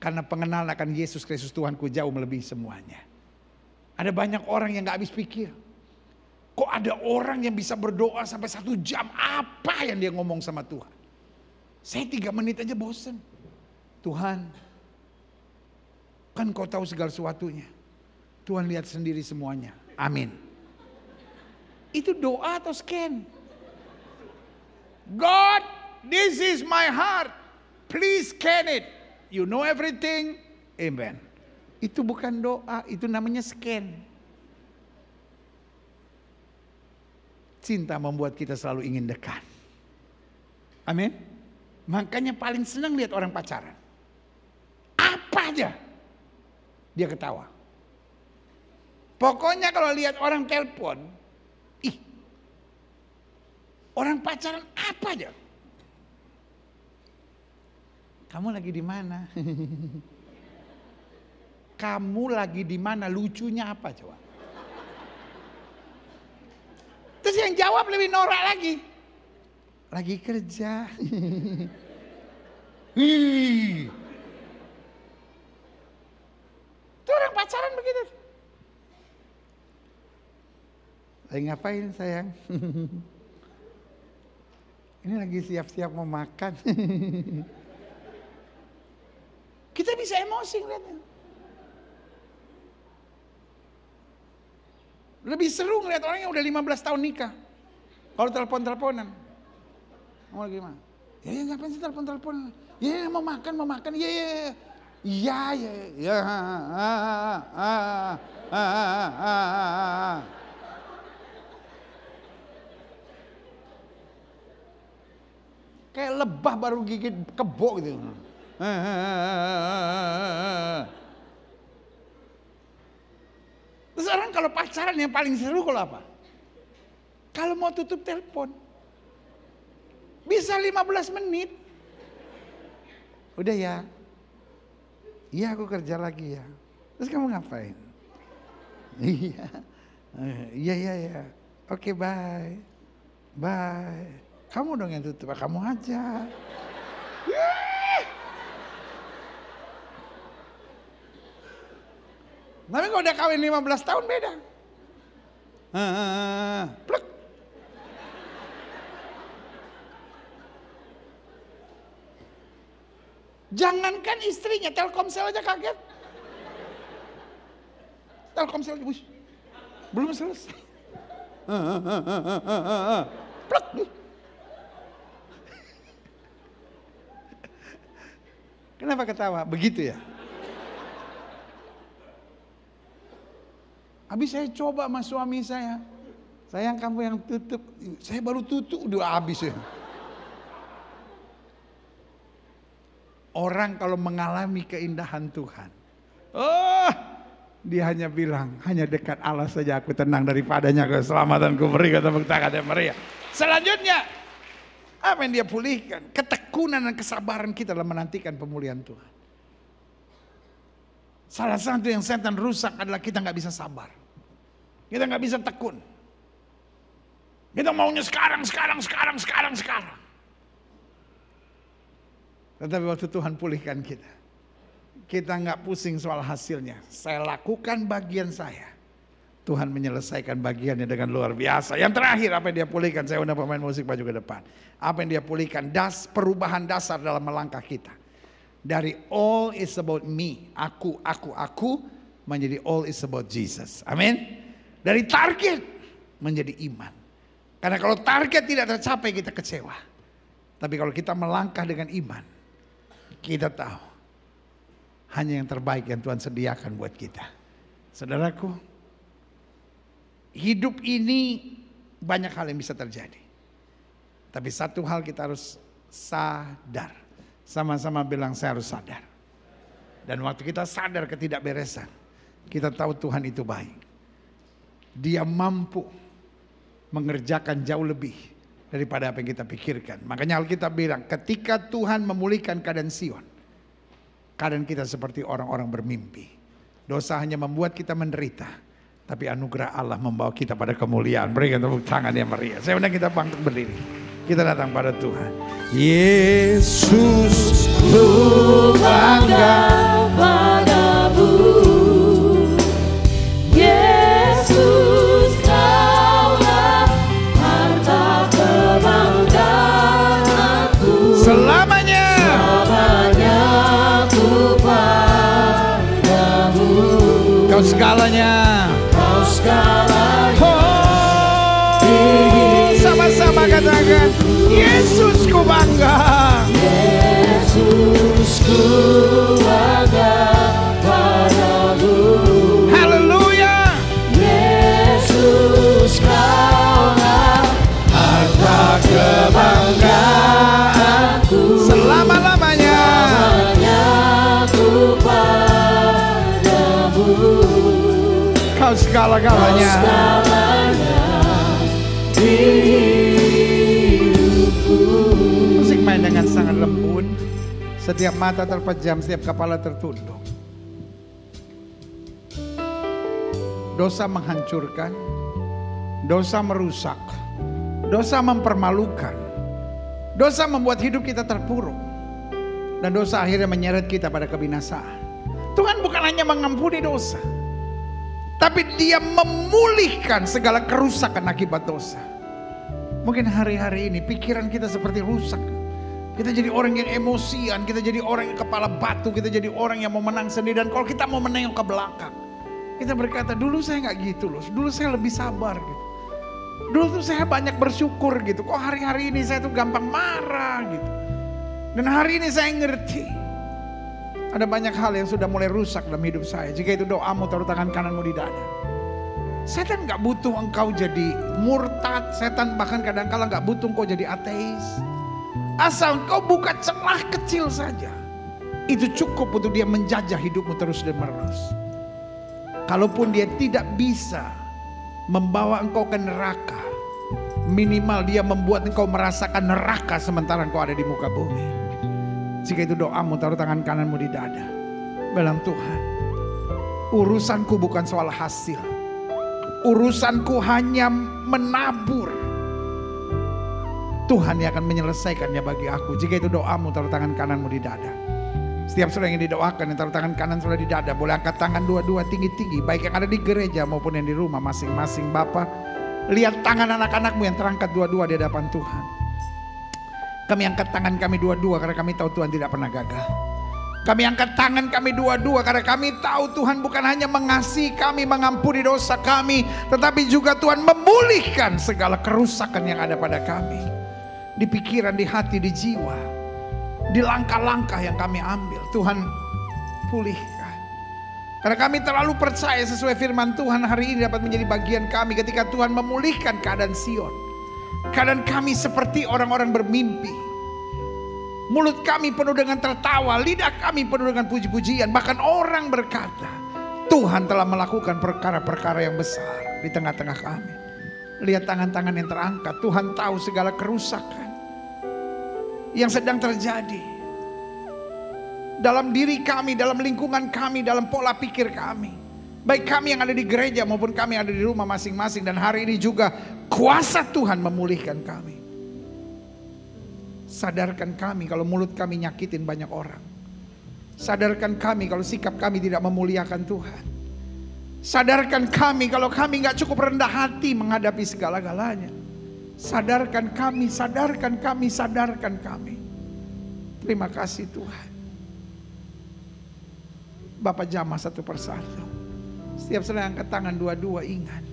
Karena pengenalan akan Yesus Kristus Tuhanku jauh melebihi semuanya. Ada banyak orang yang gak habis pikir. Kok ada orang yang bisa berdoa sampai 1 jam? Apa yang dia ngomong sama Tuhan? Saya 3 menit aja bosen. Tuhan, kan Kau tahu segala sesuatunya. Tuhan lihat sendiri semuanya. Amin. Itu doa atau scan? God, this is my heart. Please scan it. You know everything. Amen. Itu bukan doa, itu namanya scan. Cinta membuat kita selalu ingin dekat. Amin. Makanya paling senang lihat orang pacaran. Apa aja dia ketawa. Pokoknya kalau lihat orang telepon, orang pacaran apa aja. Kamu lagi di mana? Kamu lagi di mana? Lucunya apa coba? Terus yang jawab lebih norak lagi. Lagi kerja. Itu orang pacaran begitu. Lagi ngapain sayang? Ini lagi siap-siap mau makan. Kita bisa emosi ngeliatnya. Lebih seru ngeliat orang yang udah 15 tahun nikah. Kalau telepon-teleponan. Mau lagi gimana? Ya ngapain sih telepon-teleponan? Ya mau makan. Ya. Kayak lebah baru gigit kebo gitu. Terus orang kalau pacaran yang paling seru kalau apa? Kalau mau tutup telepon. Bisa 15 menit. Udah ya. Iya aku kerja lagi ya. Terus kamu ngapain? Iya. Iya. Oke, bye. Bye. Kamu dong yang tutup, kamu aja. Tapi kalau udah kawin 15 tahun beda. Plek. Jangankan istrinya, Telkomsel aja kaget. Telkomsel belum selesai. Plek. Kenapa ketawa? Begitu ya? Habis saya coba sama suami saya. Sayang kamu yang tutup. Saya baru tutup udah habis ya. Orang kalau mengalami keindahan Tuhan. Dia hanya bilang, hanya dekat Allah saja aku tenang daripadanya keselamatanku beri kata tepuk tangan yang meriah. Selanjutnya, apa yang dia pulihkan? Ketekunan dan kesabaran kita dalam menantikan pemulihan Tuhan. Salah satu yang setan rusak adalah kita nggak bisa sabar. Kita nggak bisa tekun. Kita maunya sekarang. Tetapi waktu Tuhan pulihkan kita nggak pusing soal hasilnya. Saya lakukan bagian saya. Tuhan menyelesaikan bagiannya dengan luar biasa. Yang terakhir apa yang dia pulihkan, saya undang pemain musik maju ke depan. Apa yang dia pulihkan, perubahan dasar dalam melangkah kita. Dari all is about me, aku, menjadi all is about Jesus. Amin. Dari target menjadi iman. Karena kalau target tidak tercapai kita kecewa. Tapi kalau kita melangkah dengan iman, kita tahu hanya yang terbaik yang Tuhan sediakan buat kita. Saudaraku, hidup ini banyak hal yang bisa terjadi. Tapi satu hal kita harus sadar. Sama-sama bilang saya harus sadar. Dan waktu kita sadar ketidakberesan, kita tahu Tuhan itu baik. Dia mampu mengerjakan jauh lebih daripada apa yang kita pikirkan. Makanya Alkitab bilang ketika Tuhan memulihkan keadaan Sion, keadaan kita seperti orang-orang bermimpi. Dosa hanya membuat kita menderita. Tapi anugerah Allah membawa kita pada kemuliaan. Berikan tepuk tangan yang meriah. Saya undang kita bangkit berdiri. Kita datang pada Tuhan. Yesus, ku bangga padamu. Yesus, kaulah harta kebanggaanku. Selamanya. Selamanya ku padamu. Kau segalanya. Sama-sama katakan, Yesus ku bangga. Yesus ku bangga padamu. Haleluya. Yesus kaulah harta kebanggaanku. Selama-lamanya. Selamanya ku padamu. Kau segala-galanya. Musik main dengan sangat lembut. Setiap mata terpejam, setiap kepala tertunduk. Dosa menghancurkan, dosa merusak, dosa mempermalukan, dosa membuat hidup kita terpuruk, dan dosa akhirnya menyeret kita pada kebinasaan. Tuhan bukan hanya mengampuni dosa, tapi Dia memulihkan segala kerusakan akibat dosa. Mungkin hari-hari ini pikiran kita seperti rusak. Kita jadi orang yang emosian, kita jadi orang yang kepala batu, kita jadi orang yang mau menang sendiri. Dan kalau kita mau menengok ke belakang, kita berkata dulu saya nggak gitu loh, dulu saya lebih sabar gitu. Dulu tuh saya banyak bersyukur gitu, kok hari-hari ini saya tuh gampang marah gitu. Dan hari ini saya ngerti, ada banyak hal yang sudah mulai rusak dalam hidup saya. Jika itu doamu, taruh tangan kananmu di dada. Setan gak butuh engkau jadi murtad. Setan bahkan kadang-kala gak butuh engkau jadi ateis. Asal engkau buka celah kecil saja, itu cukup untuk dia menjajah hidupmu terus dan menerus. Kalaupun dia tidak bisa membawa engkau ke neraka, minimal dia membuat engkau merasakan neraka sementara engkau ada di muka bumi. Jika itu doamu, taruh tangan kananmu di dada. Bilang, Tuhan, urusanku bukan soal hasil. Urusanku hanya menabur. Tuhan yang akan menyelesaikannya bagi aku. Jika itu doamu, taruh tangan kananmu di dada. Setiap saudara yang didoakan, yang taruh tangan kanan saudara di dada, boleh angkat tangan dua-dua tinggi-tinggi. Baik yang ada di gereja maupun yang di rumah masing-masing. Bapa, lihat tangan anak-anakmu yang terangkat dua-dua di hadapan Tuhan. Kami angkat tangan kami dua-dua karena kami tahu Tuhan tidak pernah gagal. Kami angkat tangan kami dua-dua karena kami tahu Tuhan bukan hanya mengasihi kami, mengampuni dosa kami, tetapi juga Tuhan memulihkan segala kerusakan yang ada pada kami. Di pikiran, di hati, di jiwa, di langkah-langkah yang kami ambil, Tuhan pulihkan. Karena kami terlalu percaya sesuai firman Tuhan hari ini dapat menjadi bagian kami ketika Tuhan memulihkan keadaan Sion. Keadaan kami seperti orang-orang bermimpi. Mulut kami penuh dengan tertawa, lidah kami penuh dengan puji-pujian. Bahkan orang berkata, Tuhan telah melakukan perkara-perkara yang besar di tengah-tengah kami. Lihat tangan-tangan yang terangkat. Tuhan tahu segala kerusakan yang sedang terjadi dalam diri kami, dalam lingkungan kami, dalam pola pikir kami. Baik kami yang ada di gereja maupun kami yang ada di rumah masing-masing. Dan hari ini juga kuasa Tuhan memulihkan kami. Sadarkan kami kalau mulut kami nyakitin banyak orang. Sadarkan kami kalau sikap kami tidak memuliakan Tuhan. Sadarkan kami kalau kami gak cukup rendah hati menghadapi segala-galanya. Sadarkan kami, sadarkan kami, sadarkan kami. Terima kasih Tuhan. Bapak jamah satu persatu. Setiap saudara angkat tangan dua-dua, ingat.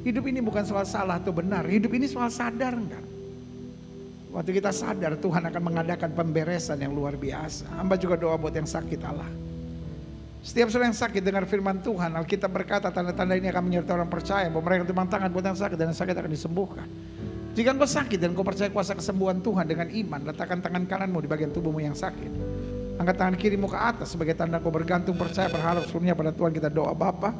Hidup ini bukan soal salah atau benar. Hidup ini soal sadar enggak? Waktu kita sadar, Tuhan akan mengadakan pemberesan yang luar biasa. Hamba juga doa buat yang sakit Allah. Setiap saudara yang sakit dengar firman Tuhan, Alkitab berkata tanda-tanda ini akan menyertai orang percaya bahwa mereka timbang tangan buat yang sakit dan yang sakit akan disembuhkan. Jika engkau sakit dan engkau percaya kuasa kesembuhan Tuhan dengan iman, letakkan tangan kananmu di bagian tubuhmu yang sakit. Angkat tangan kirimu ke atas sebagai tanda kau bergantung, percaya, berharap seluruhnya pada Tuhan. Kita doa. Bapa,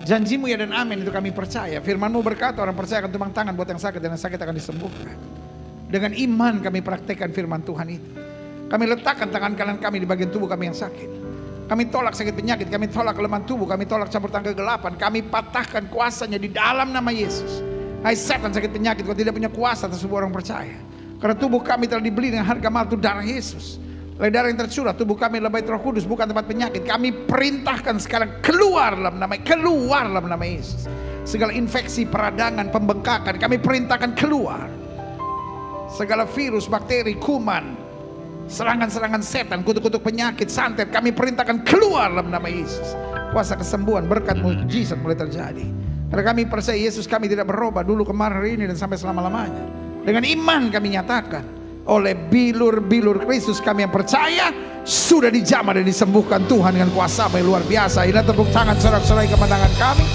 janjimu ya dan amin itu kami percaya. Firmanmu berkata orang percaya akan tumpang tangan buat yang sakit dan yang sakit akan disembuhkan. Dengan iman kami praktekkan firman Tuhan itu. Kami letakkan tangan kanan kami di bagian tubuh kami yang sakit. Kami tolak sakit penyakit, kami tolak kelemahan tubuh, kami tolak campur tangan kegelapan. Kami patahkan kuasanya di dalam nama Yesus. Hai setan sakit penyakit, kau tidak punya kuasa atas tubuh orang percaya. Karena tubuh kami telah dibeli dengan harga mahal, itu darah Yesus. Oleh darah yang tercurah, tubuh kami adalah bait Roh Kudus, bukan tempat penyakit. Kami perintahkan sekarang keluar dalam nama Yesus. Segala infeksi, peradangan, pembengkakan, kami perintahkan keluar. Segala virus, bakteri, kuman, serangan-serangan setan, kutuk-kutuk penyakit, santet, kami perintahkan keluar dalam nama Yesus. Kuasa kesembuhan, berkat, mujizat mulai terjadi. Karena kami percaya Yesus kami tidak berubah dulu, kemarin, hari ini, dan sampai selama-lamanya. Dengan iman kami nyatakan, oleh bilur-bilur Kristus kami yang percaya sudah dijamah dan disembuhkan Tuhan dengan kuasa yang luar biasa. Inilah tepuk tangan sorak-sorai kemenangan kami,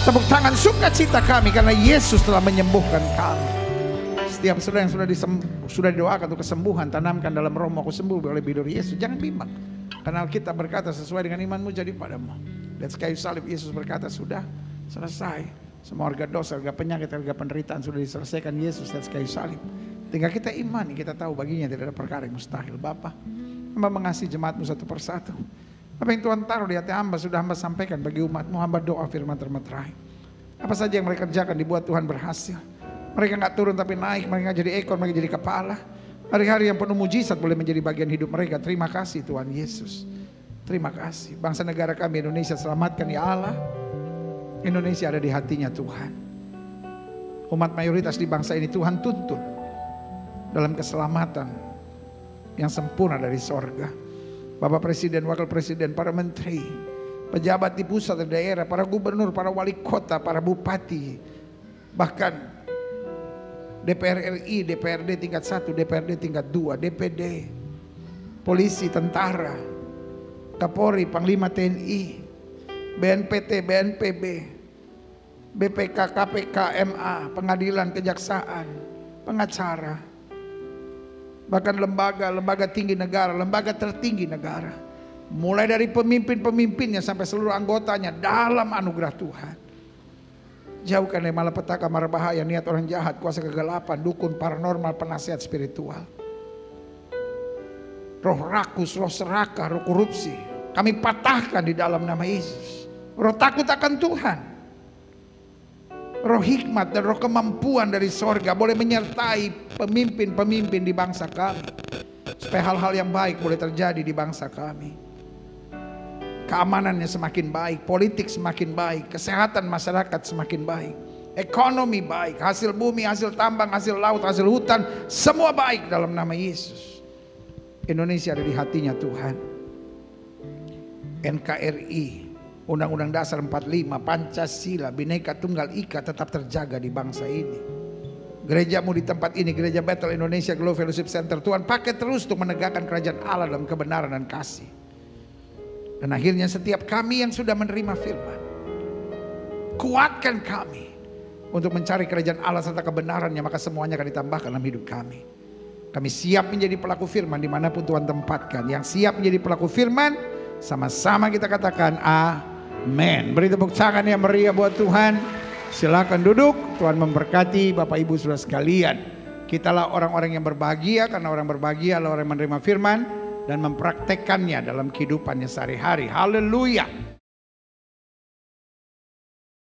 tepuk tangan sukacita kami karena Yesus telah menyembuhkan kami. Setiap saudara yang sudah didoakan untuk kesembuhan, tanamkan dalam rohmu, aku sembuh oleh bilur Yesus. Jangan bimbang, karena Alkitab berkata sesuai dengan imanmu jadi padamu. Dan kayu salib Yesus berkata sudah selesai. Semua harga dosa, harga penyakit, harga penderitaan sudah diselesaikan Yesus dan kayu salib. Tinggal kita imani, kita tahu baginya tidak ada perkara yang mustahil. Bapa, hamba mengasihi jemaatmu satu persatu. Apa yang Tuhan taruh di hati hamba sudah hamba sampaikan bagi umatmu. Hamba doa firman termeterai. Apa saja yang mereka kerjakan dibuat Tuhan berhasil. Mereka gak turun tapi naik, mereka jadi ekor, mereka jadi kepala. Hari-hari yang penuh mujizat boleh menjadi bagian hidup mereka. Terima kasih Tuhan Yesus. Terima kasih. Bangsa negara kami Indonesia selamatkan ya Allah. Indonesia ada di hatinya Tuhan. Umat mayoritas di bangsa ini Tuhan tuntun dalam keselamatan yang sempurna dari sorga. Bapak Presiden, Wakil Presiden, para menteri, pejabat di pusat dan daerah, para gubernur, para wali kota, para bupati, bahkan DPR RI, DPRD tingkat 1, DPRD tingkat 2, DPD, polisi, tentara, Kapolri, Panglima TNI, BNPT, BNPB, BPK, KPK, MA, pengadilan, kejaksaan, pengacara, Bahkan lembaga tinggi negara, lembaga tertinggi negara. Mulai dari pemimpin-pemimpinnya sampai seluruh anggotanya dalam anugerah Tuhan. Jauhkan dari malapetaka, mara bahaya, niat orang jahat, kuasa kegelapan, dukun, paranormal, penasihat spiritual. Roh rakus, roh serakah, roh korupsi. Kami patahkan di dalam nama Yesus. Roh takut akan Tuhan. Roh hikmat dan roh kemampuan dari sorga boleh menyertai pemimpin-pemimpin di bangsa kami. Supaya hal-hal yang baik boleh terjadi di bangsa kami. Keamanannya semakin baik, politik semakin baik, kesehatan masyarakat semakin baik. Ekonomi baik, hasil bumi, hasil tambang, hasil laut, hasil hutan, semua baik dalam nama Yesus. Indonesia ada di hatinya Tuhan. NKRI, Undang-Undang Dasar 45, Pancasila, Bhinneka Tunggal Ika tetap terjaga di bangsa ini. Gerejamu di tempat ini, Gereja Bethel Indonesia Glow Fellowship Center, Tuhan pakai terus untuk menegakkan kerajaan Allah dalam kebenaran dan kasih. Dan akhirnya setiap kami yang sudah menerima firman, kuatkan kami untuk mencari kerajaan Allah serta kebenarannya, maka semuanya akan ditambahkan dalam hidup kami. Kami siap menjadi pelaku firman dimanapun Tuhan tempatkan. Yang siap menjadi pelaku firman, sama-sama kita katakan amin. Beri tepuk tangan yang meriah buat Tuhan. Silakan duduk. Tuhan memberkati Bapak Ibu Saudara sekalian. Kitalah orang-orang yang berbahagia, karena orang berbahagia adalah orang yang menerima firman dan mempraktekkannya dalam kehidupannya sehari-hari. Haleluya.